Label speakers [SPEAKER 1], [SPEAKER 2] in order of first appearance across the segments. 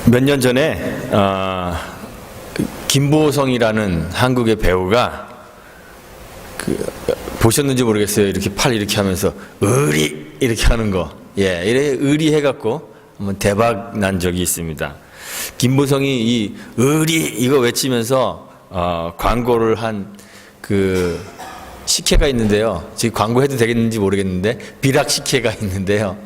[SPEAKER 1] 몇 년 전에 김보성이라는 한국의 배우가 보셨는지 모르겠어요. 이렇게 팔 이렇게 하면서 의리 이렇게 하는 거, 이래 의리 해갖고 한번 대박 난 적이 있습니다. 김보성이 이 의리 이거 외치면서 광고를 한 그 식혜가 있는데요. 지금 광고해도 되겠는지 모르겠는데 비락 식혜가 있는데요.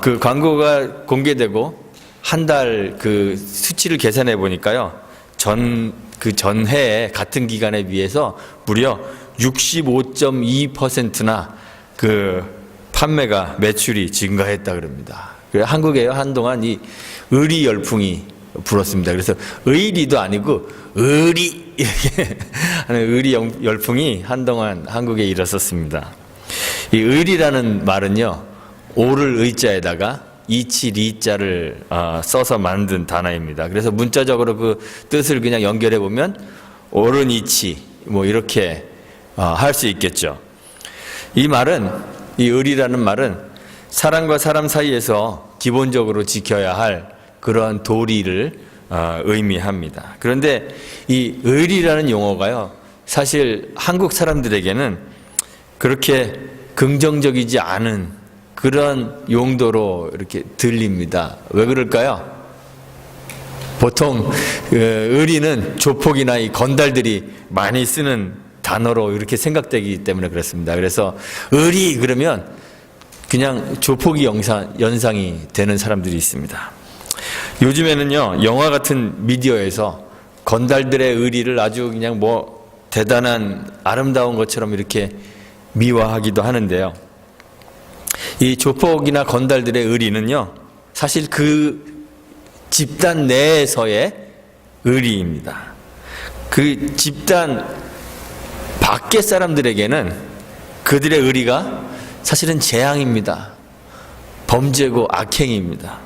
[SPEAKER 1] 그 광고가 공개되고 한 달 그 수치를 계산해 보니까요. 전해에 같은 기간에 비해서 무려 65.2%나 그 판매가 매출이 증가했다 그럽니다. 그래서 한국에 한동안 이 의리 열풍이 불었습니다. 그래서 의리도 아니고 의리 이렇게 하는 의리 열풍이 한동안 한국에 일었었습니다. 이 의리라는 말은요, 오를 의자에다가 이치 리자를 써서 만든 단어입니다. 그래서 문자적으로 그 뜻을 그냥 연결해 보면 옳은 이치 뭐 이렇게 할 수 있겠죠. 이 말은, 이 의리라는 말은 사람과 사람 사이에서 기본적으로 지켜야 할 그러한 도리를 의미합니다. 그런데 이 의리라는 용어가요, 사실 한국 사람들에게는 그렇게 긍정적이지 않은 그런 용도로 이렇게 들립니다. 왜 그럴까요? 보통 의리는 조폭이나 이 건달들이 많이 쓰는 단어로 이렇게 생각되기 때문에 그렇습니다. 그래서 의리 그러면 그냥 조폭이 연상이 되는 사람들이 있습니다. 요즘에는요, 영화 같은 미디어에서 건달들의 의리를 아주 그냥 뭐 대단한 아름다운 것처럼 이렇게 미화하기도 하는데요. 이 조폭이나 건달들의 의리는요, 사실 그 집단 내에서의 의리입니다. 그 집단 밖의 사람들에게는 그들의 의리가 사실은 재앙입니다. 범죄고 악행입니다.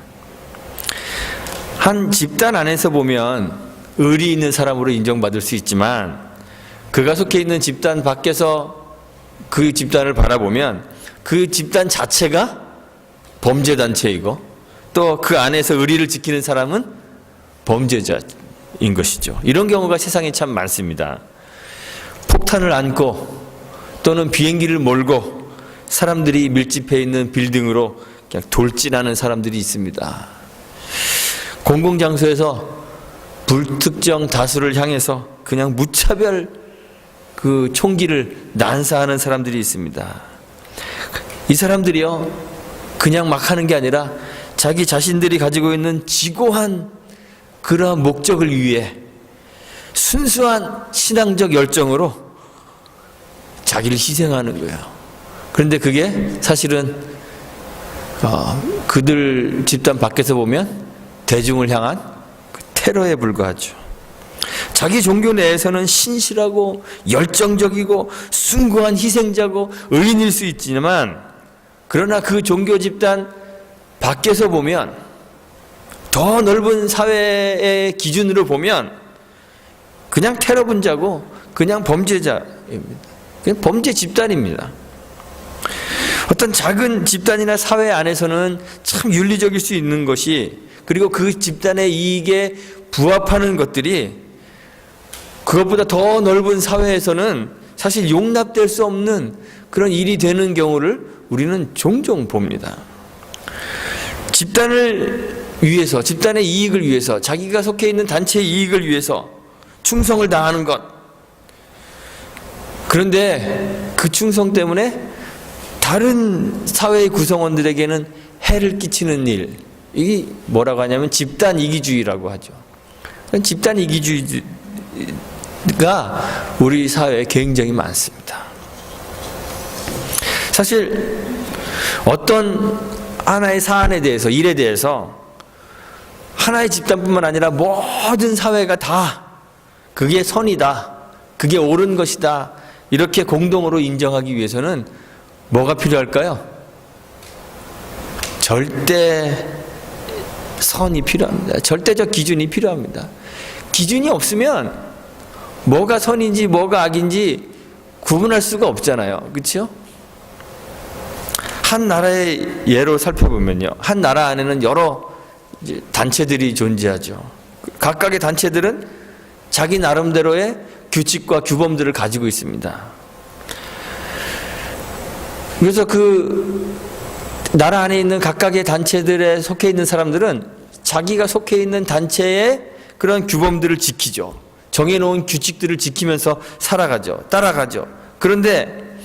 [SPEAKER 1] 한 집단 안에서 보면 의리 있는 사람으로 인정받을 수 있지만 그가 속해 있는 집단 밖에서 그 집단을 바라보면 그 집단 자체가 범죄단체이고 또 그 안에서 의리를 지키는 사람은 범죄자인 것이죠. 이런 경우가 세상에 참 많습니다. 폭탄을 안고 또는 비행기를 몰고 사람들이 밀집해 있는 빌딩으로 그냥 돌진하는 사람들이 있습니다. 공공장소에서 불특정 다수를 향해서 그냥 무차별 그 총기를 난사하는 사람들이 있습니다. 이 사람들이요, 그냥 막 하는 게 아니라 자기 자신들이 가지고 있는 지고한 그러한 목적을 위해 순수한 신앙적 열정으로 자기를 희생하는 거예요. 그런데 그게 사실은 그들 집단 밖에서 보면 대중을 향한 테러에 불과하죠. 자기 종교 내에서는 신실하고 열정적이고 숭고한 희생자고 의인일 수 있지만 그러나 그 종교 집단 밖에서 보면 더 넓은 사회의 기준으로 보면 그냥 테러 분자고 그냥 범죄자입니다. 그냥 범죄 집단입니다. 어떤 작은 집단이나 사회 안에서는 참 윤리적일 수 있는 것이, 그리고 그 집단의 이익에 부합하는 것들이 그것보다 더 넓은 사회에서는 사실 용납될 수 없는 그런 일이 되는 경우를 우리는 종종 봅니다. 집단을 위해서, 집단의 이익을 위해서, 자기가 속해 있는 단체의 이익을 위해서 충성을 다하는 것. 그런데 그 충성 때문에 다른 사회의 구성원들에게는 해를 끼치는 일, 이게 뭐라고 하냐면 집단 이기주의라고 하죠. 집단 이기주의가 우리 사회에 굉장히 많습니다. 사실 어떤 하나의 사안에 대해서, 일에 대해서 하나의 집단뿐만 아니라 모든 사회가 다 그게 선이다, 그게 옳은 것이다, 이렇게 공동으로 인정하기 위해서는 뭐가 필요할까요? 절대 선이 필요합니다. 절대적 기준이 필요합니다. 기준이 없으면 뭐가 선인지 뭐가 악인지 구분할 수가 없잖아요. 그렇죠? 한 나라의 예로 살펴보면요, 한 나라 안에는 여러 이제 단체들이 존재하죠. 각각의 단체들은 자기 나름대로의 규칙과 규범들을 가지고 있습니다. 그래서 그 나라 안에 있는 각각의 단체들에 속해 있는 사람들은 자기가 속해 있는 단체의 그런 규범들을 지키죠. 정해놓은 규칙들을 지키면서 살아가죠. 따라가죠. 그런데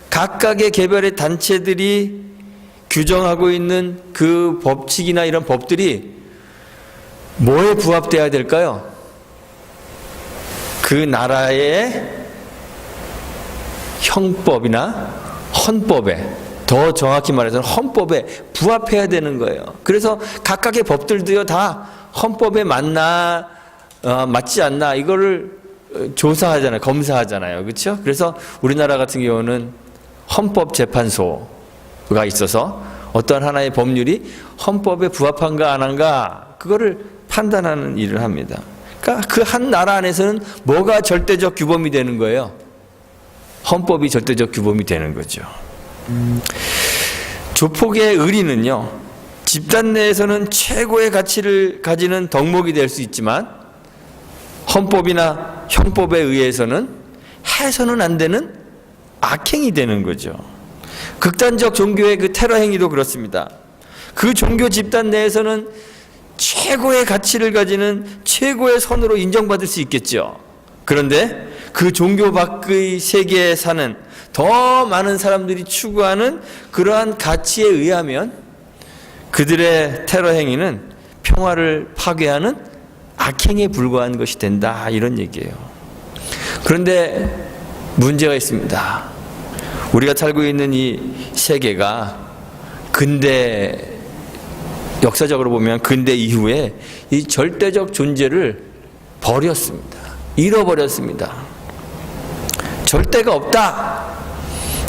[SPEAKER 1] 각각의 개별의 단체들이 규정하고 있는 그 법칙이나 이런 법들이 뭐에 부합되어야 될까요? 그 나라의 형법이나 헌법에, 더 정확히 말해서는 헌법에 부합해야 되는 거예요. 그래서 각각의 법들도요 다 헌법에 맞나 맞지 않나 이거를 조사하잖아요. 검사하잖아요. 그렇죠? 그래서 우리나라 같은 경우는 헌법재판소가 있어서 어떤 하나의 법률이 헌법에 부합한가 안 한가 그거를 판단하는 일을 합니다. 그러니까 그 한 나라 안에서는 뭐가 절대적 규범이 되는 거예요? 헌법이 절대적 규범이 되는 거죠. 조폭의 의리는요, 집단 내에서는 최고의 가치를 가지는 덕목이 될 수 있지만 헌법이나 형법에 의해서는 해서는 안 되는 악행이 되는 거죠. 극단적 종교의 그 테러 행위도 그렇습니다. 그 종교 집단 내에서는 최고의 가치를 가지는 최고의 선으로 인정받을 수 있겠죠. 그런데 그 종교 밖의 세계에 사는 더 많은 사람들이 추구하는 그러한 가치에 의하면 그들의 테러 행위는 평화를 파괴하는 악행에 불과한 것이 된다, 이런 얘기예요. 그런데 문제가 있습니다. 우리가 살고 있는 이 세계가 근대, 역사적으로 보면 근대 이후에 이 절대적 존재를 버렸습니다. 잃어버렸습니다. 절대가 없다.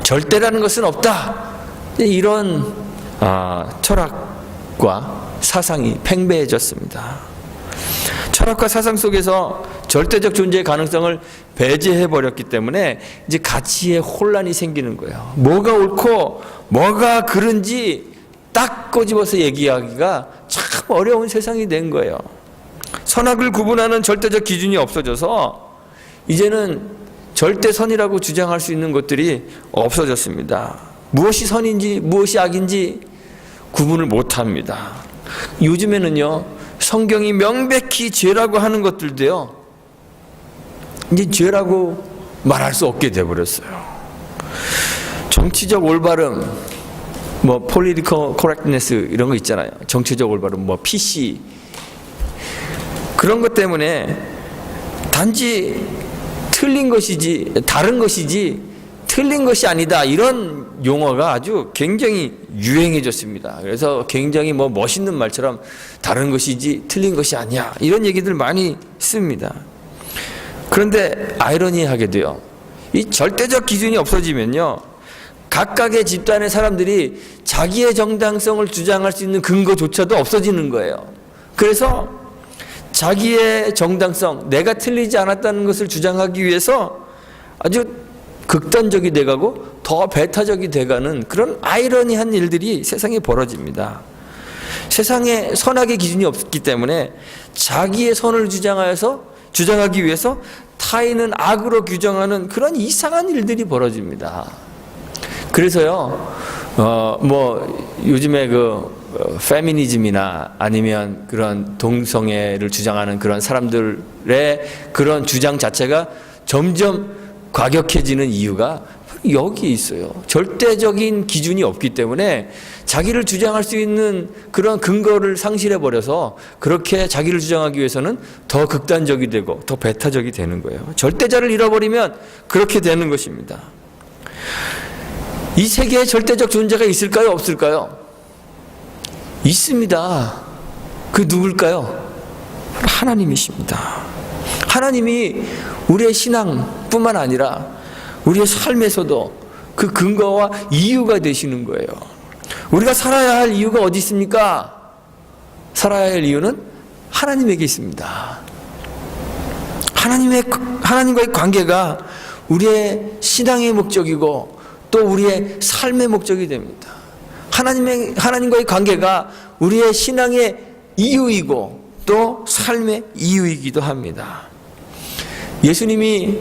[SPEAKER 1] 절대라는 것은 없다. 이런 철학과 사상이 팽배해졌습니다. 철학과 사상 속에서 절대적 존재의 가능성을 배제해버렸기 때문에 이제 가치에 혼란이 생기는 거예요. 뭐가 옳고 뭐가 그른지 딱 꼬집어서 얘기하기가 참 어려운 세상이 된 거예요. 선악을 구분하는 절대적 기준이 없어져서 이제는 절대선이라고 주장할 수 있는 것들이 없어졌습니다. 무엇이 선인지 무엇이 악인지 구분을 못합니다. 요즘에는요, 성경이 명백히 죄라고 하는 것들도요, 이제 죄라고 말할 수 없게 돼버렸어요. 정치적 올바름, 뭐 political correctness 이런 거 있잖아요. 정치적 올바름, 뭐 PC 그런 것 때문에 단지 틀린 것이지 다른 것이지 틀린 것이 아니다, 이런 용어가 아주 굉장히 유행해졌습니다. 그래서 굉장히 뭐 멋있는 말처럼 다른 것이지 틀린 것이 아니야, 이런 얘기들 많이 씁니다. 그런데 아이러니하게도요, 이 절대적 기준이 없어지면요, 각각의 집단의 사람들이 자기의 정당성을 주장할 수 있는 근거조차도 없어지는 거예요. 그래서 자기의 정당성, 내가 틀리지 않았다는 것을 주장하기 위해서 아주 극단적이 돼가고 더 배타적이 돼가는 그런 아이러니한 일들이 세상에 벌어집니다. 세상에 선악의 기준이 없기 때문에 자기의 선을 주장하기 위해서 타인은 악으로 규정하는 그런 이상한 일들이 벌어집니다. 그래서요, 뭐 요즘에 그 페미니즘이나 아니면 그런 동성애를 주장하는 그런 사람들의 그런 주장 자체가 점점 과격해지는 이유가 여기 있어요. 절대적인 기준이 없기 때문에 자기를 주장할 수 있는 그런 근거를 상실해버려서 그렇게 자기를 주장하기 위해서는 더 극단적이 되고 더 배타적이 되는 거예요. 절대자를 잃어버리면 그렇게 되는 것입니다. 이 세계에 절대적 존재가 있을까요? 없을까요? 있습니다. 그 누굴까요? 하나님이십니다. 하나님이 우리의 신앙뿐만 아니라 우리의 삶에서도 그 근거와 이유가 되시는 거예요. 우리가 살아야 할 이유가 어디 있습니까? 살아야 할 이유는 하나님에게 있습니다. 하나님과의 관계가 우리의 신앙의 목적이고 또 우리의 삶의 목적이 됩니다. 하나님과의 관계가 우리의 신앙의 이유이고 또 삶의 이유이기도 합니다. 예수님이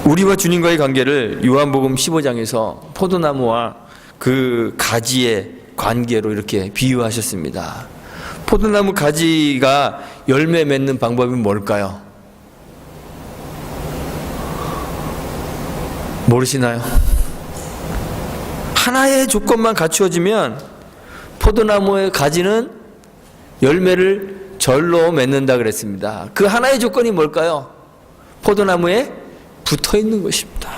[SPEAKER 1] 우리와 주님과의 관계를 요한복음 15장에서 포도나무와 그 가지의 관계로 이렇게 비유하셨습니다. 포도나무 가지가 열매 맺는 방법이 뭘까요? 모르시나요? 하나의 조건만 갖추어지면 포도나무의 가지는 열매를 절로 맺는다 그랬습니다. 그 하나의 조건이 뭘까요? 포도나무에 붙어 있는 것입니다.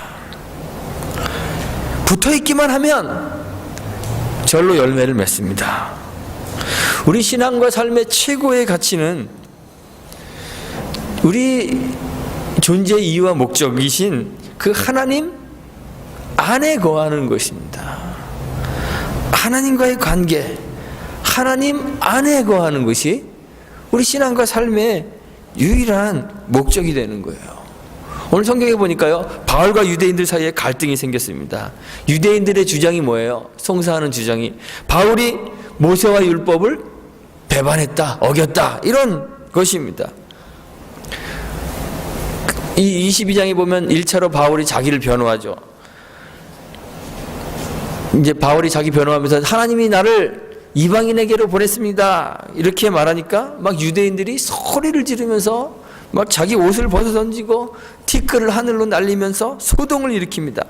[SPEAKER 1] 붙어 있기만 하면 절로 열매를 맺습니다. 우리 신앙과 삶의 최고의 가치는 우리 존재의 이유와 목적이신 그 하나님 안에 거하는 것입니다. 하나님과의 관계, 하나님 안에 거하는 것이 우리 신앙과 삶의 유일한 목적이 되는 거예요. 오늘 성경에 보니까요, 바울과 유대인들 사이에 갈등이 생겼습니다. 유대인들의 주장이 뭐예요? 송사하는 주장이 바울이 모세와 율법을 배반했다, 어겼다, 이런 것입니다. 이 22장에 보면 1차로 바울이 자기를 변호하죠. 이제 바울이 자기 변호하면서 하나님이 나를 이방인에게로 보냈습니다, 이렇게 말하니까 막 유대인들이 소리를 지르면서 막 자기 옷을 벗어 던지고 티끌을 하늘로 날리면서 소동을 일으킵니다.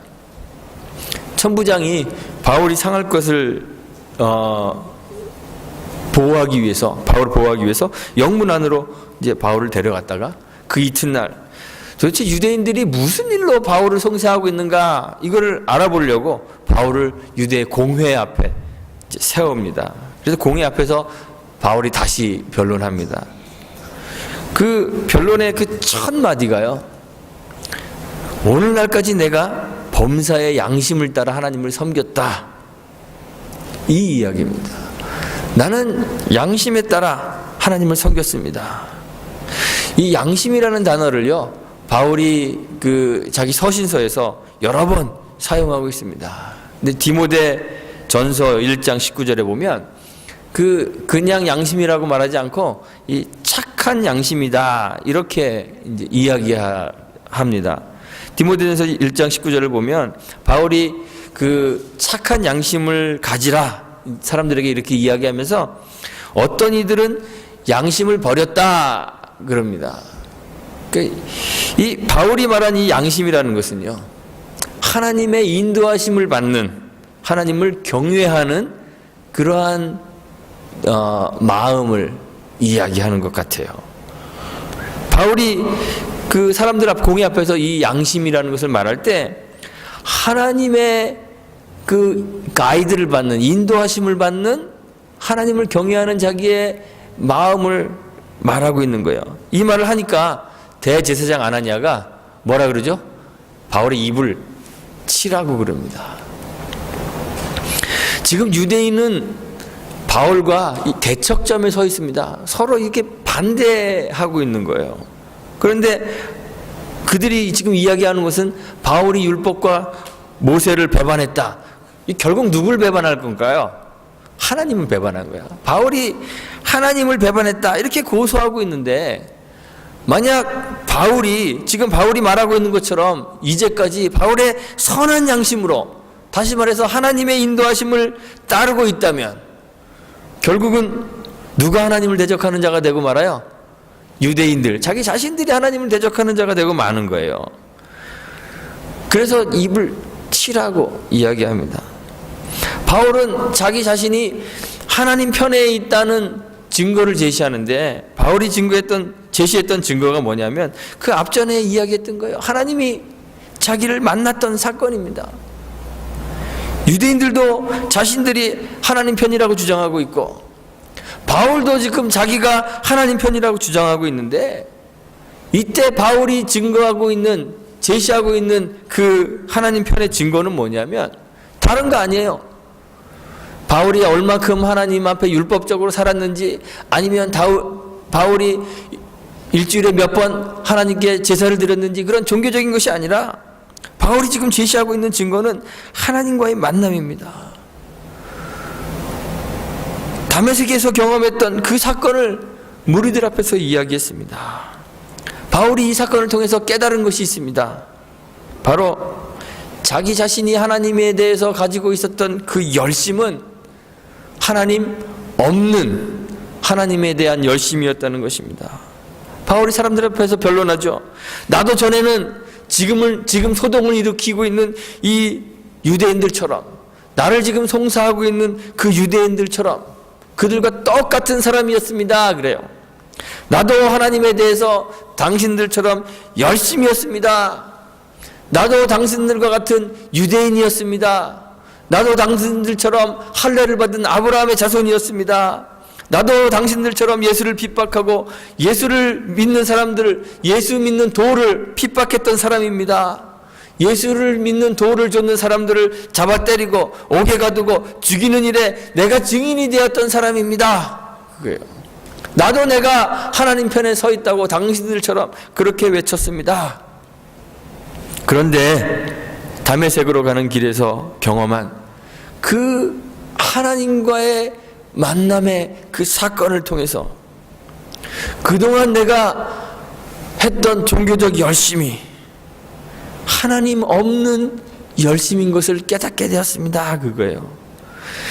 [SPEAKER 1] 천부장이 바울이 상할 것을 보호하기 위해서, 바울을 보호하기 위해서 영문 안으로 이제 바울을 데려갔다가 그 이튿날 도대체 유대인들이 무슨 일로 바울을 송사하고 있는가, 이거를 알아보려고 바울을 유대 공회 앞에 세웁니다. 그래서 공회 앞에서 바울이 다시 변론합니다. 그 변론의 그 첫 마디가요, 오늘날까지 내가 범사의 양심을 따라 하나님을 섬겼다, 이 이야기입니다. 나는 양심에 따라 하나님을 섬겼습니다. 이 양심이라는 단어를요, 바울이 그 자기 서신서에서 여러 번 사용하고 있습니다. 근데 디모데 전서 1장 19절에 보면 그냥 양심이라고 말하지 않고 이 착한 양심이다, 이렇게 이제 이야기합니다. 디모데전서 1장 19절을 보면 바울이 그 착한 양심을 가지라 사람들에게 이렇게 이야기하면서 어떤 이들은 양심을 버렸다 그럽니다. 이 바울이 말한 이 양심이라는 것은요, 하나님의 인도하심을 받는, 하나님을 경외하는 그러한 마음을 이야기하는 것 같아요. 바울이 그 사람들 앞, 공회 앞에서 이 양심이라는 것을 말할 때 하나님의 그 가이드를 받는, 인도하심을 받는, 하나님을 경외하는 자기의 마음을 말하고 있는 거예요. 이 말을 하니까 대제사장 아나니아가 뭐라 그러죠? 바울의 입을 치라고 그럽니다. 지금 유대인은 바울과 이 대척점에 서 있습니다. 서로 이렇게 반대하고 있는 거예요. 그런데 그들이 지금 이야기하는 것은 바울이 율법과 모세를 배반했다. 결국 누굴 배반할 건가요? 하나님을 배반한 거야. 바울이 하나님을 배반했다, 이렇게 고소하고 있는데, 만약 지금 바울이 말하고 있는 것처럼 이제까지 바울의 선한 양심으로, 다시 말해서 하나님의 인도하심을 따르고 있다면 결국은 누가 하나님을 대적하는 자가 되고 말아요? 유대인들, 자기 자신들이 하나님을 대적하는 자가 되고 마는 거예요. 그래서 입을 치라고 이야기합니다. 바울은 자기 자신이 하나님 편에 있다는 증거를 제시하는데, 바울이 제시했던 증거가 뭐냐면 그 앞전에 이야기했던 거예요. 하나님이 자기를 만났던 사건입니다. 유대인들도 자신들이 하나님 편이라고 주장하고 있고, 바울도 지금 자기가 하나님 편이라고 주장하고 있는데, 이때 바울이 제시하고 있는 그 하나님 편의 증거는 뭐냐면 다른 거 아니에요. 바울이 얼마큼 하나님 앞에 율법적으로 살았는지, 아니면 바울이 일주일에 몇 번 하나님께 제사를 드렸는지, 그런 종교적인 것이 아니라 바울이 지금 제시하고 있는 증거는 하나님과의 만남입니다. 다메섹에서 경험했던 그 사건을 무리들 앞에서 이야기했습니다. 바울이 이 사건을 통해서 깨달은 것이 있습니다. 바로 자기 자신이 하나님에 대해서 가지고 있었던 그 열심은 하나님 없는 하나님에 대한 열심이었다는 것입니다. 바울이 사람들 앞에서 변론하죠. 나도 전에는 지금 소동을 일으키고 있는 이 유대인들처럼, 나를 지금 송사하고 있는 그 유대인들처럼 그들과 똑같은 사람이었습니다. 그래요. 나도 하나님에 대해서 당신들처럼 열심이었습니다. 나도 당신들과 같은 유대인이었습니다. 나도 당신들처럼 할례를 받은 아브라함의 자손이었습니다. 나도 당신들처럼 예수를 핍박하고 예수를 믿는 사람들, 예수 믿는 도를 핍박했던 사람입니다. 예수를 믿는 도를 쫓는 사람들을 잡아 때리고 옥에 가두고 죽이는 일에 내가 증인이 되었던 사람입니다. 그거예요. 나도 내가 하나님 편에 서 있다고 당신들처럼 그렇게 외쳤습니다. 그런데 다메섹으로 가는 길에서 경험한 그 하나님과의 만남의 그 사건을 통해서 그동안 내가 했던 종교적 열심이 하나님 없는 열심인 것을 깨닫게 되었습니다. 그거예요.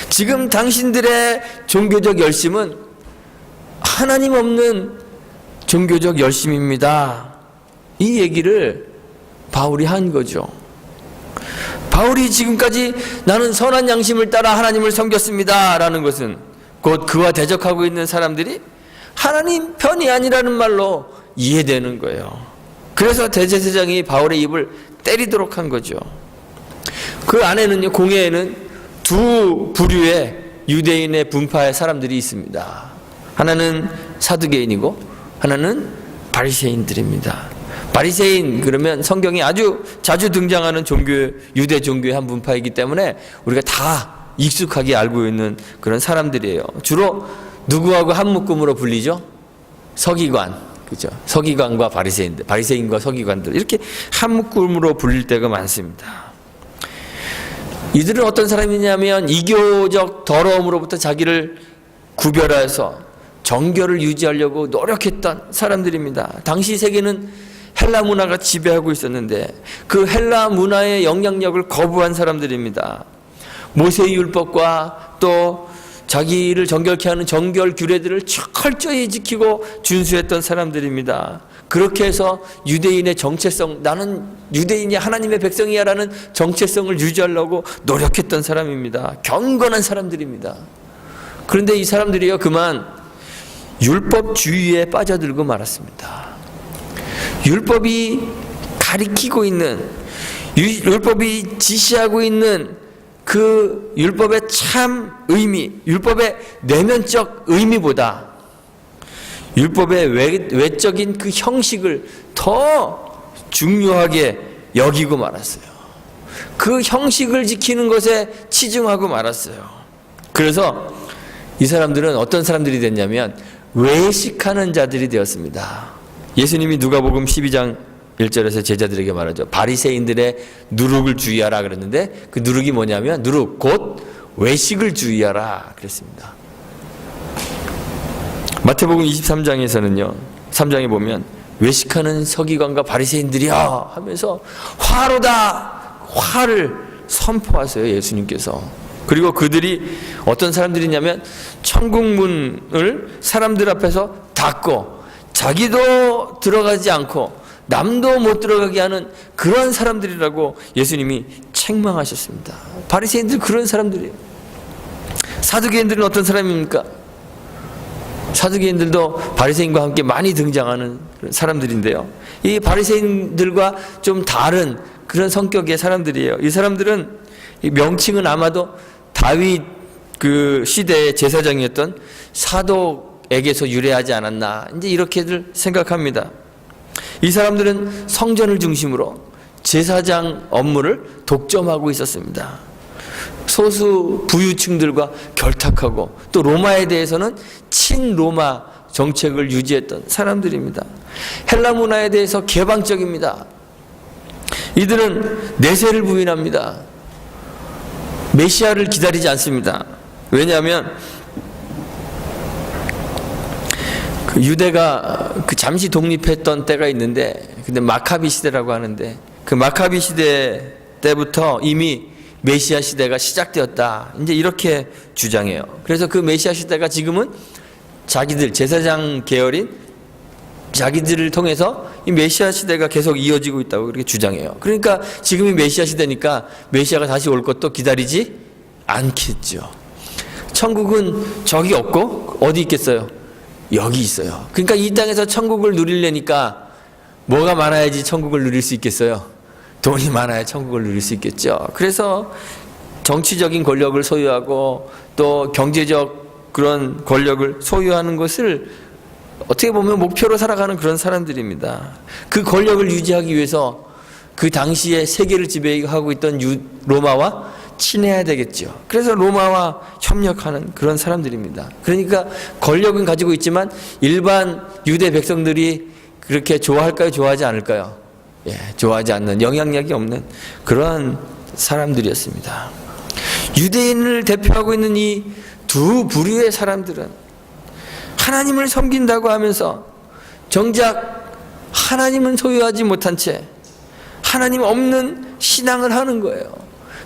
[SPEAKER 1] 지금 당신들의 종교적 열심은 하나님 없는 종교적 열심입니다. 이 얘기를 바울이 한 거죠. 바울이 지금까지 나는 선한 양심을 따라 하나님을 섬겼습니다 라는 것은 곧 그와 대적하고 있는 사람들이 하나님 편이 아니라는 말로 이해되는 거예요. 그래서 대제사장이 바울의 입을 때리도록 한 거죠. 그 안에는요, 공회에는 두 부류의 유대인의 분파의 사람들이 있습니다. 하나는 사두개인이고 하나는 바리새인들입니다. 바리새인 그러면 성경에 아주 자주 등장하는 유대 종교의 한 분파이기 때문에 우리가 다 익숙하게 알고 있는 그런 사람들이에요. 주로 누구하고 한 묶음으로 불리죠? 서기관, 그죠? 서기관과 바리새인들, 바리새인과 서기관들 이렇게 한 묶음으로 불릴 때가 많습니다. 이들은 어떤 사람이냐면 이교적 더러움으로부터 자기를 구별해서 정결을 유지하려고 노력했던 사람들입니다. 당시 세계는 헬라 문화가 지배하고 있었는데 그 헬라 문화의 영향력을 거부한 사람들입니다. 모세의 율법과 또 자기를 정결케 하는 정결 규례들을 철저히 지키고 준수했던 사람들입니다. 그렇게 해서 유대인의 정체성, 나는 유대인이 하나님의 백성이야 라는 정체성을 유지하려고 노력했던 사람입니다. 경건한 사람들입니다. 그런데 이 사람들이요, 그만 율법주의에 빠져들고 말았습니다. 율법이 가리키고 있는, 율법이 지시하고 있는 그 율법의 참 의미, 율법의 내면적 의미보다 율법의 외적인 그 형식을 더 중요하게 여기고 말았어요. 그 형식을 지키는 것에 치중하고 말았어요. 그래서 이 사람들은 어떤 사람들이 됐냐면 외식하는 자들이 되었습니다. 예수님이 누가복음 12장 1절에서 제자들에게 말하죠. 바리새인들의 누룩을 주의하라 그랬는데 그 누룩이 뭐냐면 누룩 곧 외식을 주의하라 그랬습니다. 마태복음 23장에서는요. 3장에 보면 외식하는 서기관과 바리새인들이야 하면서 화로다 화를 선포하세요. 예수님께서. 그리고 그들이 어떤 사람들이냐면 천국문을 사람들 앞에서 닫고 자기도 들어가지 않고 남도 못 들어가게 하는 그런 사람들이라고 예수님이 책망하셨습니다. 바리새인들 그런 사람들이에요. 사두개인들은 어떤 사람입니까? 사두개인들도 바리새인과 함께 많이 등장하는 사람들인데요. 이 바리새인들과 좀 다른 그런 성격의 사람들이에요. 이 사람들은 이 명칭은 아마도 다윗 그 시대의 제사장이었던 사독에게서 유래하지 않았나 이제 이렇게들 생각합니다. 이 사람들은 성전을 중심으로 제사장 업무를 독점하고 있었습니다. 소수 부유층들과 결탁하고 또 로마에 대해서는 친로마 정책을 유지했던 사람들입니다. 헬라 문화에 대해서 개방적입니다. 이들은 내세를 부인합니다. 메시아를 기다리지 않습니다. 왜냐하면 그 유대가 그 잠시 독립했던 때가 있는데, 근데 마카비 시대라고 하는데, 그 마카비 시대 때부터 이미 메시아 시대가 시작되었다, 이제 이렇게 주장해요. 그래서 그 메시아 시대가 지금은 자기들 제사장 계열인 자기들을 통해서 이 메시아 시대가 계속 이어지고 있다고 그렇게 주장해요. 그러니까 지금이 메시아 시대니까 메시아가 다시 올 것도 기다리지 않겠죠. 천국은 저기 없고 어디 있겠어요? 여기 있어요. 그러니까 이 땅에서 천국을 누리려니까 뭐가 많아야지 천국을 누릴 수 있겠어요? 돈이 많아야 천국을 누릴 수 있겠죠. 그래서 정치적인 권력을 소유하고 또 경제적 그런 권력을 소유하는 것을 어떻게 보면 목표로 살아가는 그런 사람들입니다. 그 권력을 유지하기 위해서 그 당시에 세계를 지배하고 있던 로마와 친해야 되겠죠. 그래서 로마와 협력하는 그런 사람들입니다. 그러니까 권력은 가지고 있지만 일반 유대 백성들이 그렇게 좋아할까요? 좋아하지 않을까요? 예, 좋아하지 않는, 영향력이 없는 그런 사람들이었습니다. 유대인을 대표하고 있는 이 두 부류의 사람들은 하나님을 섬긴다고 하면서 정작 하나님은 소유하지 못한 채 하나님 없는 신앙을 하는 거예요.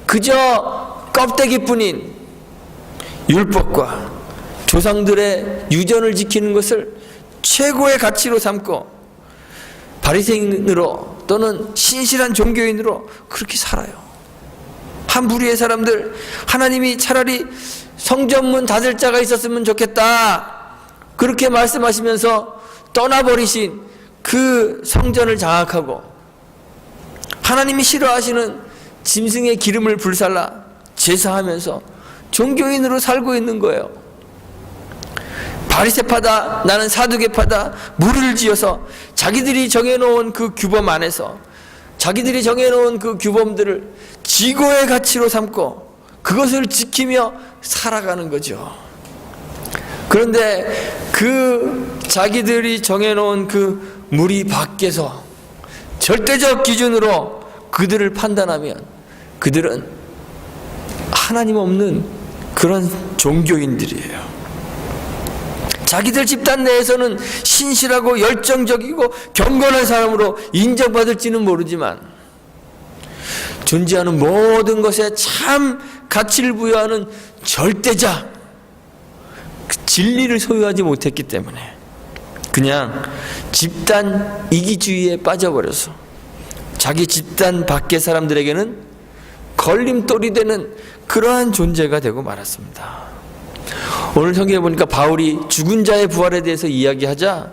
[SPEAKER 1] 그저 껍데기뿐인 율법과 조상들의 유전을 지키는 것을 최고의 가치로 삼고 바리새인으로 또는 신실한 종교인으로 그렇게 살아요. 한 부류의 사람들, 하나님이 차라리 성전문 닫을 자가 있었으면 좋겠다, 그렇게 말씀하시면서 떠나버리신 그 성전을 장악하고 하나님이 싫어하시는 짐승의 기름을 불살라 제사하면서 종교인으로 살고 있는 거예요. 바리새파다, 나는 사두개파다, 무리를 지어서 자기들이 정해놓은 그 규범 안에서 자기들이 정해놓은 그 규범들을 지고의 가치로 삼고 그것을 지키며 살아가는 거죠. 그런데 그 자기들이 정해놓은 그 무리 밖에서 절대적 기준으로 그들을 판단하면 그들은 하나님 없는 그런 종교인들이에요. 자기들 집단 내에서는 신실하고 열정적이고 경건한 사람으로 인정받을지는 모르지만 존재하는 모든 것에 참 가치를 부여하는 절대자, 그 진리를 소유하지 못했기 때문에 그냥 집단 이기주의에 빠져버려서 자기 집단 밖의 사람들에게는 걸림돌이 되는 그러한 존재가 되고 말았습니다. 오늘 성경에 보니까 바울이 죽은 자의 부활에 대해서 이야기하자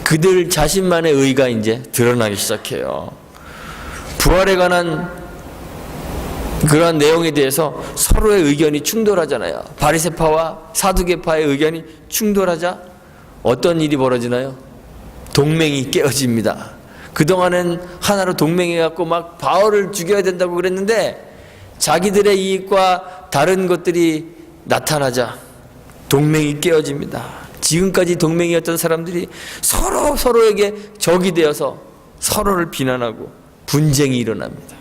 [SPEAKER 1] 그들 자신만의 의가 이제 드러나기 시작해요. 부활에 관한 그러한 내용에 대해서 서로의 의견이 충돌하잖아요. 바리새파와 사두개파의 의견이 충돌하자 어떤 일이 벌어지나요? 동맹이 깨어집니다. 그동안은 하나로 동맹해갖고 막 바울을 죽여야 된다고 그랬는데 자기들의 이익과 다른 것들이 나타나자 동맹이 깨어집니다. 지금까지 동맹이었던 사람들이 서로에게 적이 되어서 서로를 비난하고 분쟁이 일어납니다.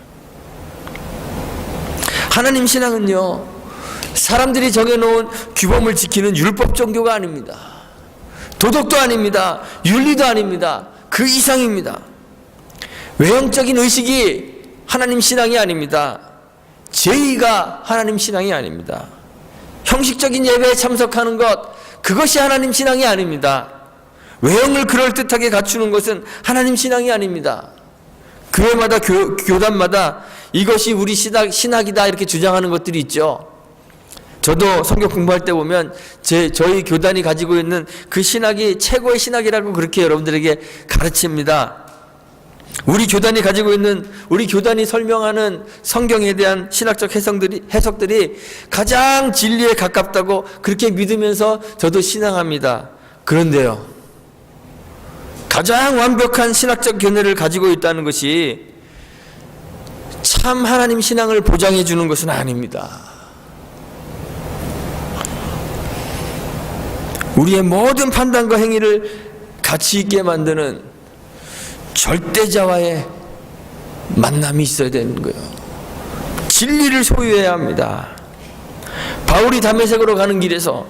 [SPEAKER 1] 하나님 신앙은요, 사람들이 정해놓은 규범을 지키는 율법 종교가 아닙니다. 도덕도 아닙니다. 윤리도 아닙니다. 그 이상입니다. 외형적인 의식이 하나님 신앙이 아닙니다. 제의가 하나님 신앙이 아닙니다. 형식적인 예배에 참석하는 것, 그것이 하나님 신앙이 아닙니다. 외형을 그럴듯하게 갖추는 것은 하나님 신앙이 아닙니다. 교회마다 교단마다 이것이 우리 신학이다 이렇게 주장하는 것들이 있죠. 저도 성경 공부할 때 보면 저희 교단이 가지고 있는 그 신학이 최고의 신학이라고 그렇게 여러분들에게 가르칩니다. 우리 교단이 가지고 있는, 우리 교단이 설명하는 성경에 대한 신학적 해석들이 가장 진리에 가깝다고 그렇게 믿으면서 저도 신앙합니다. 그런데요, 가장 완벽한 신학적 견해를 가지고 있다는 것이 참 하나님 신앙을 보장해 주는 것은 아닙니다. 우리의 모든 판단과 행위를 가치 있게 만드는 절대자와의 만남이 있어야 되는 거예요. 진리를 소유해야 합니다. 바울이 다메섹으로 가는 길에서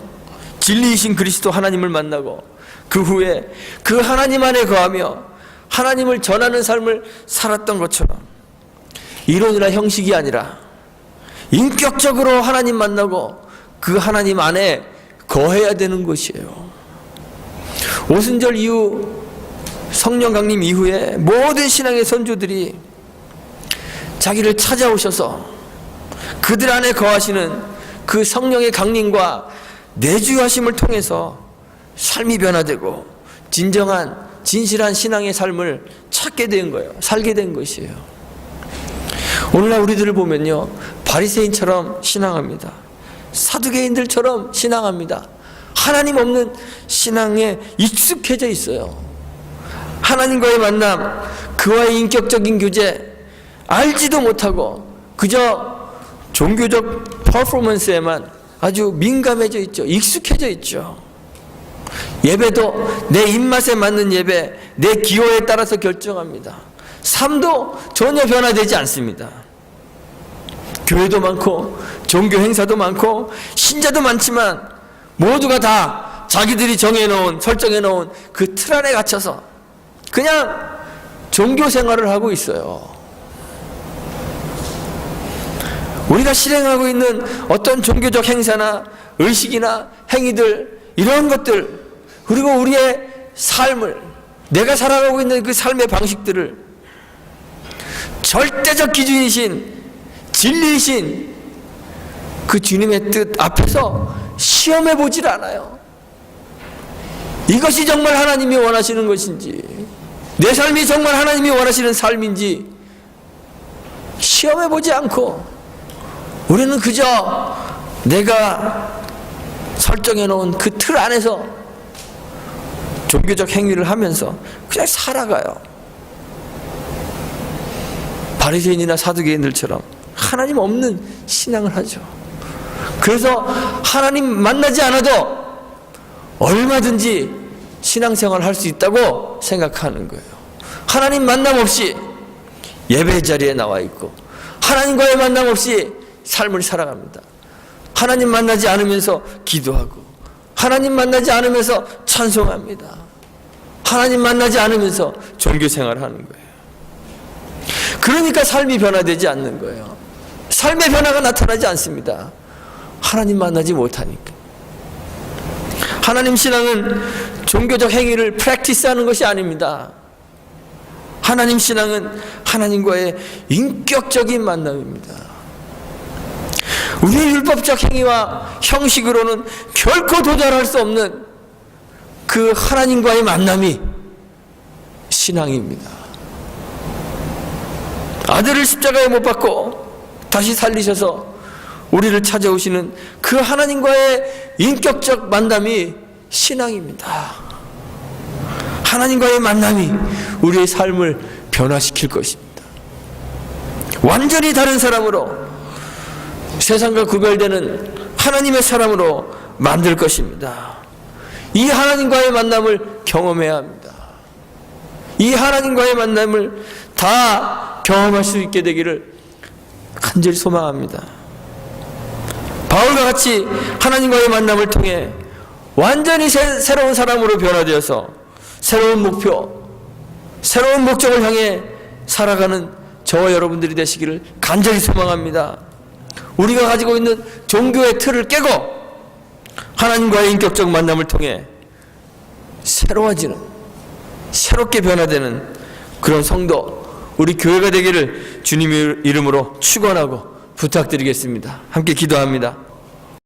[SPEAKER 1] 진리이신 그리스도 하나님을 만나고 그 후에 그 하나님 안에 거하며 하나님을 전하는 삶을 살았던 것처럼 이론이나 형식이 아니라 인격적으로 하나님 만나고 그 하나님 안에 거해야 되는 것이에요. 오순절 이후 성령 강림 이후에 모든 신앙의 선조들이 자기를 찾아오셔서 그들 안에 거하시는 그 성령의 강림과 내주하심을 통해서 삶이 변화되고 진정한 진실한 신앙의 삶을 찾게 된 거예요. 살게 된 것이에요. 오늘날 우리들을 보면요, 바리새인처럼 신앙합니다. 사두개인들처럼 신앙합니다. 하나님 없는 신앙에 익숙해져 있어요. 하나님과의 만남, 그와의 인격적인 교제 알지도 못하고 그저 종교적 퍼포먼스에만 아주 민감해져 있죠. 익숙해져 있죠. 예배도 내 입맛에 맞는 예배, 내 기호에 따라서 결정합니다. 삶도 전혀 변화되지 않습니다. 교회도 많고 종교 행사도 많고 신자도 많지만 모두가 다 자기들이 정해놓은, 설정해놓은 그 틀 안에 갇혀서 그냥 종교 생활을 하고 있어요. 우리가 실행하고 있는 어떤 종교적 행사나 의식이나 행위들, 이런 것들, 그리고 우리의 삶을, 내가 살아가고 있는 그 삶의 방식들을 절대적 기준이신, 진리이신 그 주님의 뜻 앞에서 시험해 보질 않아요. 이것이 정말 하나님이 원하시는 것인지, 내 삶이 정말 하나님이 원하시는 삶인지 시험해 보지 않고 우리는 그저 내가 설정해 놓은 그 틀 안에서 종교적 행위를 하면서 그냥 살아가요. 바리새인이나 사두개인들처럼 하나님 없는 신앙을 하죠. 그래서 하나님 만나지 않아도 얼마든지 신앙생활을 할 수 있다고 생각하는 거예요. 하나님 만남 없이 예배 자리에 나와 있고 하나님과의 만남 없이 삶을 살아갑니다. 하나님 만나지 않으면서 기도하고 하나님 만나지 않으면서 찬송합니다. 하나님 만나지 않으면서 종교생활을 하는 거예요. 그러니까 삶이 변화되지 않는 거예요. 삶의 변화가 나타나지 않습니다. 하나님 만나지 못하니까. 하나님 신앙은 종교적 행위를 프랙티스하는 것이 아닙니다. 하나님 신앙은 하나님과의 인격적인 만남입니다. 우리의 율법적 행위와 형식으로는 결코 도달할 수 없는 그 하나님과의 만남이 신앙입니다. 아들을 십자가에 못 박고 다시 살리셔서 우리를 찾아오시는 그 하나님과의 인격적 만남이 신앙입니다. 하나님과의 만남이 우리의 삶을 변화시킬 것입니다. 완전히 다른 사람으로, 세상과 구별되는 하나님의 사람으로 만들 것입니다. 이 하나님과의 만남을 경험해야 합니다. 이 하나님과의 만남을 다 경험할 수 있게 되기를 간절히 소망합니다. 바울과 같이 하나님과의 만남을 통해 완전히 새로운 사람으로 변화되어서 새로운 목표, 새로운 목적을 향해 살아가는 저와 여러분들이 되시기를 간절히 소망합니다. 우리가 가지고 있는 종교의 틀을 깨고 하나님과의 인격적 만남을 통해 새로워지는, 새롭게 변화되는 그런 성도, 우리 교회가 되기를 주님의 이름으로 축원하고 부탁드리겠습니다. 함께 기도합니다.